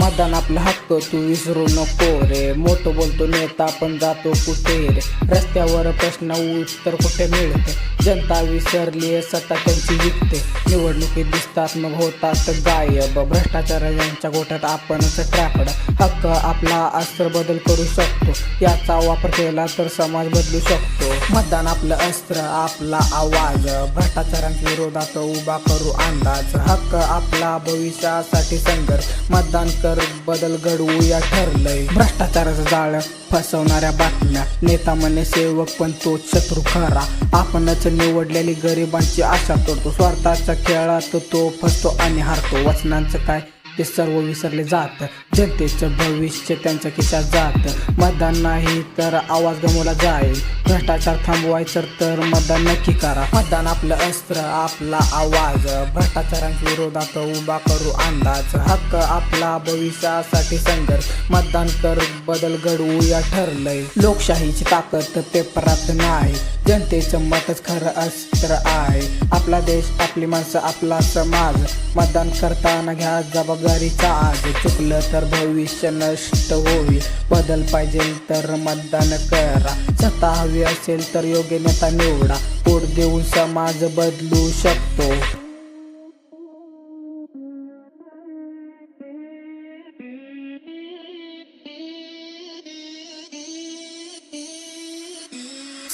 मतदान आपला हक्क तू विसरू नको रे. मोठं बोलतो नेता पण जातो कुठे रे. रस्त्यावर प्रश्न उत्तर कुठे मिळते. जनता विसरली सत्ता त्यांची विकते. निवडणुकीत दिसतात मग होतात गायब. भ्रष्टाचारांच्या गोठ्यात आपणच ट्रॅपड. हक्क आपला अस्त्र बदल करू शकतो. याचा वापर केला तर समाज बदलू शकतो. मतदान आपलं अस्त्र आपला आवाज. भ्रष्टाचारांच्या विरोधात उभा करू अंदाज. हक्क आपला भविष्यासाठी संघर्ष. मतदान कर बदल घडवूया ठरलंय. भ्रष्टाचाराचं जाळ फसवणाऱ्या बातम्या. नेता म्हणे सेवक पण तोच शत्रू खरा. आपणच निवडलेली गरिबांची आशा तोडतो. स्वार्थाच्या खेळात तो फसतो आणि हारतो. वचनांचं काय ते सर्व विसरले जात. जनतेचं भविष्य त्यांच्या खिशात जात. मतदान नाही तर आवाज गमवला जाईल. भ्रष्टाचार थांबवायचं तर मतदान नक्की करा. मतदान आपलं अस्त्र आपला आवाज. भ्रष्टाचारांच्या विरोधात उभा करू अंदाज. हक्क आपला भविष्यासाठी संघर्ष. मतदान कर बदल घडवूया ठरलंय. लोकशाहीची ताकद पेपरात नाही. जनतेचं मतच खरं अस्त्र आहे. आपला देश आपली माणसं आपला समाज. मतदान करताना घ्या जबाबदारीचा आज. चुकलं तर भविष्य नष्ट होईल. बदल पाहिजे तर मतदान करा. सत्ता हवी असेल तर योग्य नेता निवडा. वोट देऊन समाज बदलू शकतो.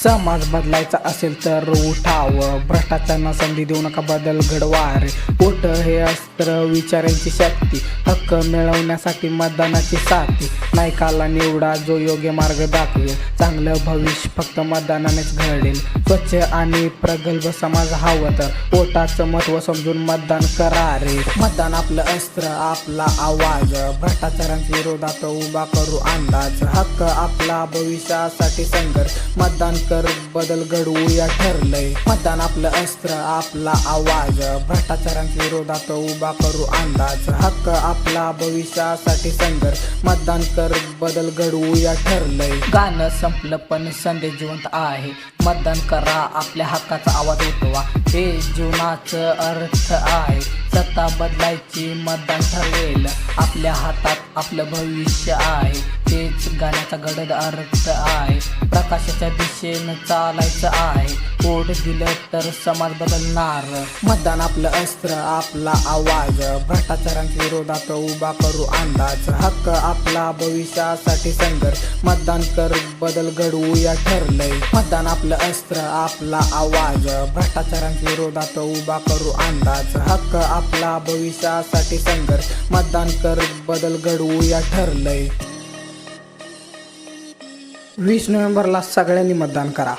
समाज बदलायचा असेल तर उठावं. भ्रष्टाचारांना संधी देऊ नका, बदल घडवा रे. वोट हे अस्त्र विचारांची शक्ती. हक्क मिळवण्यासाठी मतदानाची साथी. नायकाला निवडा जो योग्य मार्ग दाखवेल. चांगलं भविष्य फक्त मतदानानेच घडेल. स्वच्छ आणि प्रगल्भ समाज हवं तर वोटाचं महत्त्व समजून मतदान करा रे. मतदान आपलं अस्त्र आपला आवाज. भ्रष्टाचारांच्या विरोधात उभा करू अंदाज. हक्क आपला भविष्यासाठी संघर्ष. मतदान कर बदल घडवूया ठरलंय. मतदान आपलं अस्त्र आपला आवाज. भ्रष्टाचारांच्या विरोधात उभा करू अंदाज. हक्क आपला भविष्यासाठी संघर्ष. मतदान कर बदल घडवूया ठरलंय. गाणं संपलं पण संदेश जिवंत आहे. मतदान करा आपल्या हक्काचा आवाज उठवा. हे जीवनाचं अर्थ आहे. सत्ता बदलायची मतदान ठरवेल. आपल्या हातात आपलं भविष्य आहे. तेच गाण्याचा गडद अर्थ आहे. प्रकाशाच्या दिशेनं चालायचं आहे. वोट दिलं तर समाज बदलणार. मतदान आपलं अस्त्र आपला आवाज. भ्रष्टाचारांच्या विरोधात उभा करू अंदाज. हक्क आपला भविष्यासाठी संघर्ष. मतदान कर बदल घडवूया ठरलंय. मतदान आपलं अस्त्र आपला आवाज. भ्रष्टाचारांच्या विरोधात उभा करू अंदाज. हक्क आपला भविष्यासाठी संघर्ष. मतदान कर बदल घडवूया ठरलंय. 20 नोव्हेंबरला सगळ्यांनी मतदान करा.